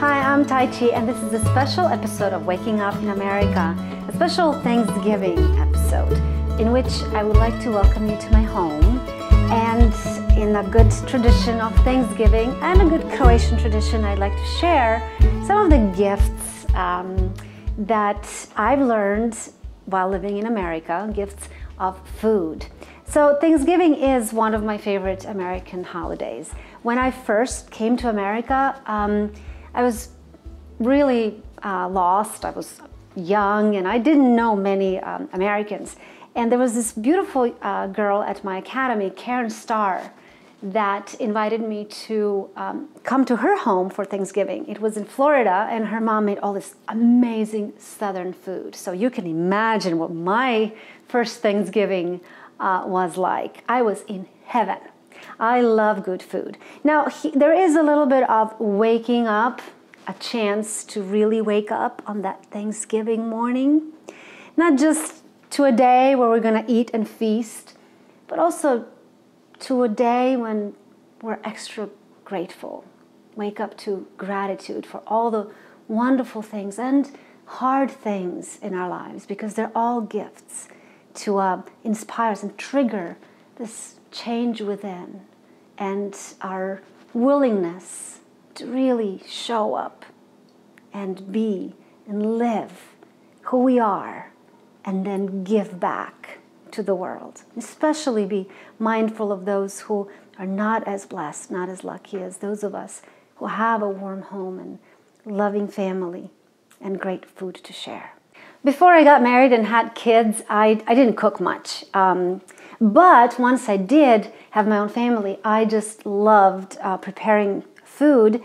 Hi, I'm Tajci, and this is a special episode of Waking Up in America, a special Thanksgiving episode in which I would like to welcome you to my home. And in a good tradition of Thanksgiving and a good Croatian tradition, I'd like to share some of the gifts that I've learned while living in America, gifts of food. So Thanksgiving is one of my favorite American holidays. When I first came to America, I was really lost. I was young and I didn't know many Americans. And there was this beautiful girl at my academy, Karen Starr, that invited me to come to her home for Thanksgiving. It was in Florida, and her mom made all this amazing Southern food. So you can imagine what my first Thanksgiving was like. I was in heaven. I love good food. Now, there is a little bit of waking up, a chance to really wake up on that Thanksgiving morning. Not just to a day where we're going to eat and feast, but also to a day when we're extra grateful. Wake up to gratitude for all the wonderful things and hard things in our lives, because they're all gifts to inspire us and trigger this change within and our willingness to really show up and be and live who we are, and then give back to the world. Especially be mindful of those who are not as blessed, not as lucky as those of us who have a warm home and loving family and great food to share. Before I got married and had kids, I didn't cook much. But once I did have my own family, I just loved preparing food,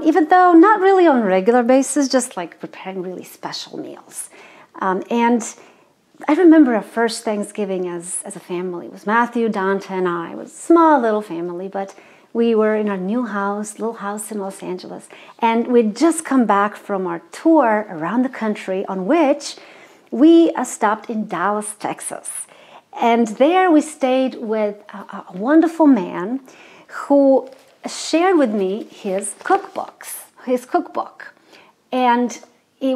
even though not really on a regular basis, just like preparing really special meals. And I remember our first Thanksgiving as a family. It was Matthew, Dante, and I. It was a small little family, but we were in our new house, little house in Los Angeles. And we'd just come back from our tour around the country, on which we stopped in Dallas, Texas. And there we stayed with a wonderful man who shared with me his cookbook. And he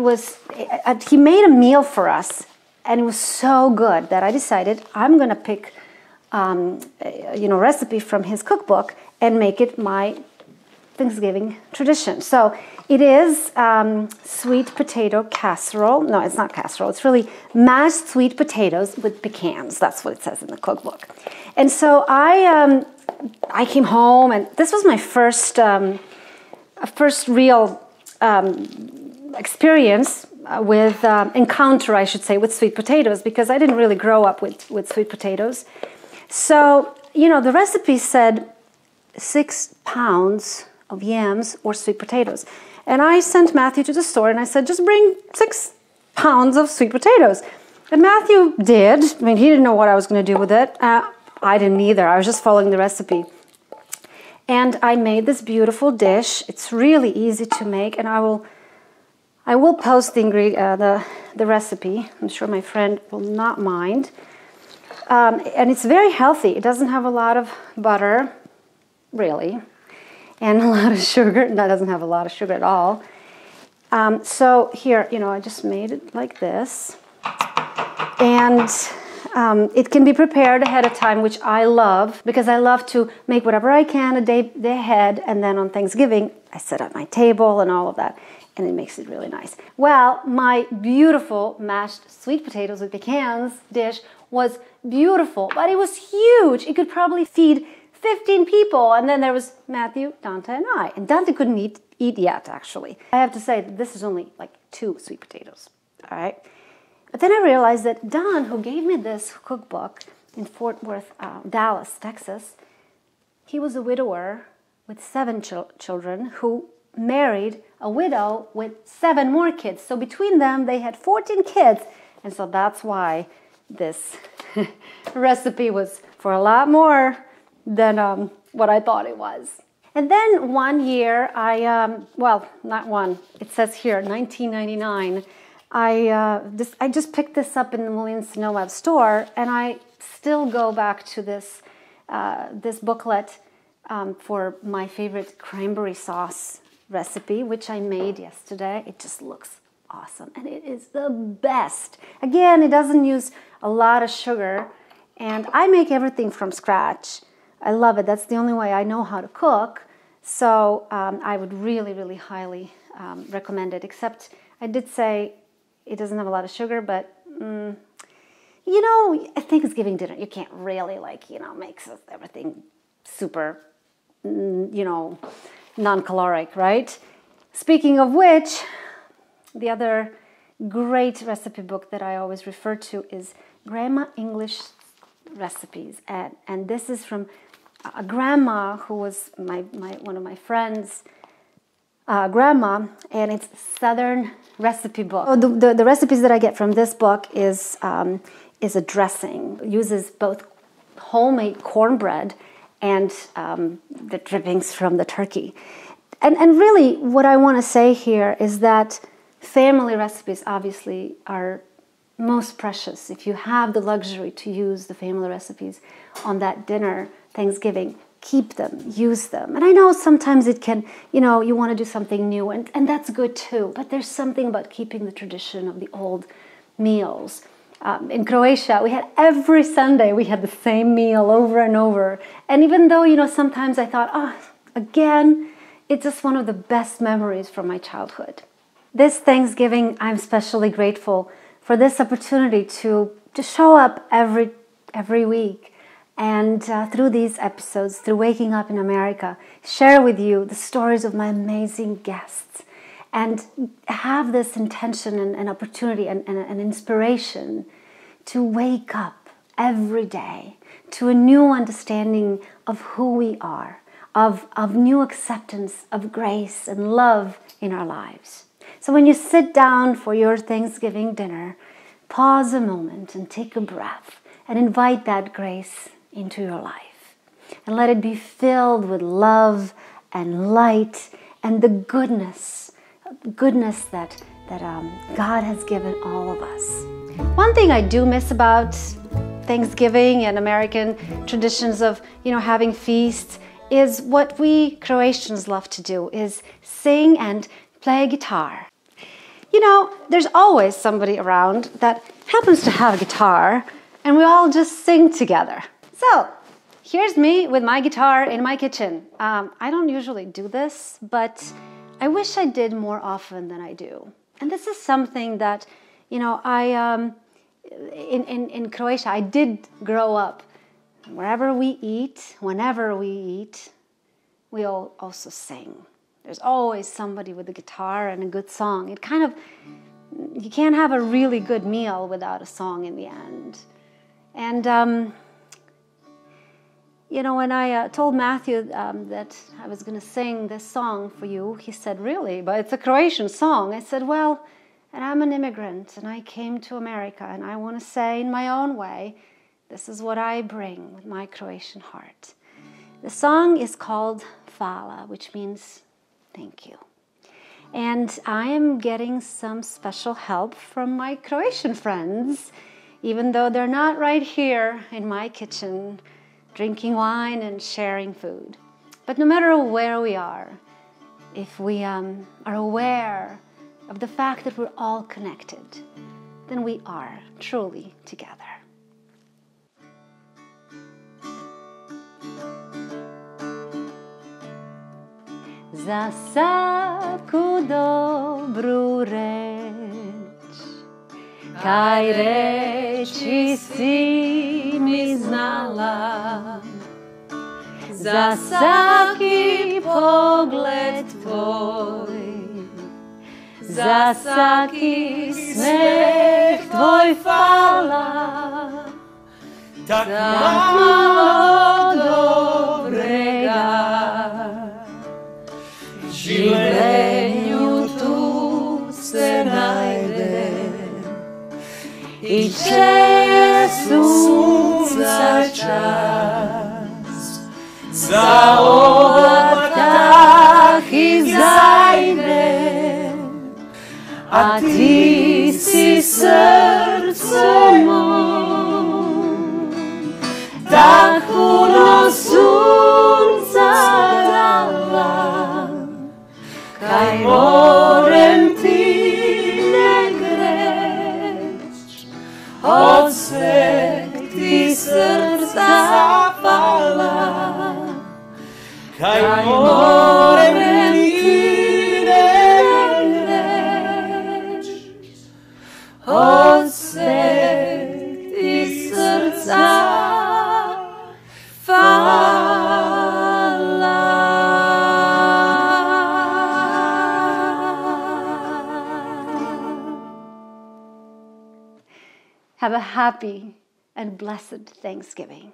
made a meal for us, and it was so good that I decided I'm going to pick recipe from his cookbook and make it my Thanksgiving tradition. So it is sweet potato casserole. No, it's not casserole. It's really mashed sweet potatoes with pecans. That's what it says in the cookbook. And so I came home, and this was my first real experience with encounter, I should say, with sweet potatoes, because I didn't really grow up with sweet potatoes. So, the recipe said 6 pounds of yams or sweet potatoes. And I sent Matthew to the store and I said, just bring 6 pounds of sweet potatoes. And Matthew did. I mean, he didn't know what I was going to do with it. I didn't either. I was just following the recipe. And I made this beautiful dish. It's really easy to make, and I will post the recipe. I'm sure my friend will not mind. And it's very healthy. It doesn't have a lot of butter, really, and a lot of sugar. No, it doesn't have a lot of sugar at all. So here, I just made it like this. And it can be prepared ahead of time, which I love, because I love to make whatever I can a day ahead, and then on Thanksgiving, I set up my table and all of that, and it makes it really nice. Well, my beautiful mashed sweet potatoes with pecans dish was beautiful, but it was huge. It could probably feed 15 people, and then there was Matthew, Dante, and I. And Dante couldn't eat yet, actually. I have to say that this is only like 2 sweet potatoes, all right? But then I realized that Don, who gave me this cookbook in Fort Worth, Dallas, Texas, he was a widower with 7 children who married a widow with 7 more kids. So between them, they had 14 kids. And so that's why this recipe was for a lot more than what I thought it was. And then one year, not one, it says here, 1999, I just picked this up in the Williams-Sonoma store, and I still go back to this booklet for my favorite cranberry sauce recipe, which I made yesterday. It just looks awesome, and it is the best. Again, it doesn't use a lot of sugar, and I make everything from scratch. I love it. That's the only way I know how to cook. So I would really, really highly recommend it, except I did say it doesn't have a lot of sugar, but you know, at Thanksgiving dinner, you can't really, like, you know, make everything super, you know, non-caloric, right? Speaking of which, the other great recipe book that I always refer to is Grandma English Recipes. And this is from a grandma who was one of my friends' grandma, and it's Southern recipe book. So the recipes that I get from this book is a dressing. It uses both homemade cornbread and the drippings from the turkey. And really what I want to say here is that family recipes obviously are most precious. If you have the luxury to use the family recipes on that dinner, Thanksgiving, keep them, use them. And I know sometimes it can, you know, you want to do something new, and that's good too, but there's something about keeping the tradition of the old meals. In Croatia, we had every Sunday, we had the same meal over and over. And even though, you know, sometimes I thought, oh, again, it's just one of the best memories from my childhood. This Thanksgiving, I'm especially grateful for this opportunity to show up every week, and through these episodes, through Waking Up in America, share with you the stories of my amazing guests, and have this intention and opportunity and inspiration to wake up every day to a new understanding of who we are, of new acceptance of grace and love in our lives. So when you sit down for your Thanksgiving dinner, pause a moment and take a breath and invite that grace into your life. And let it be filled with love and light and the goodness that God has given all of us. One thing I do miss about Thanksgiving and American traditions of, you know, having feasts is what we Croatians love to do, is sing and play guitar. You know, there's always somebody around that happens to have a guitar, and we all just sing together. So, here's me with my guitar in my kitchen. I don't usually do this, but I wish I did more often than I do. And this is something that, you know, in Croatia, I did grow up. Wherever we eat, whenever we eat, we all also sing. There's always somebody with a guitar and a good song. It kind of, you can't have a really good meal without a song in the end. And, you know, when I told Matthew that I was going to sing this song for you, he said, really? But it's a Croatian song. I said, well, and I'm an immigrant, and I came to America, and I want to say in my own way, this is what I bring with my Croatian heart. The song is called Fala, which means thank you. And I am getting some special help from my Croatian friends, even though they're not right here in my kitchen, drinking wine and sharing food. But no matter where we are, if we are aware of the fact that we're all connected, then we are truly together. Za svaku dobru reč, kaj reči si mi znala, za svaki pogled tvoj, za svaki smeh tvoj fala, tak malo dobrega. Življenju tu se najde i če sunca čas za oblak izajde, a ti si srce mom tak puno sunca dala, kaj morem ti ne greš, od sveg ti srca fala, kaj morem ti ne greš, od sveg ti srca fala. Have a happy and blessed Thanksgiving.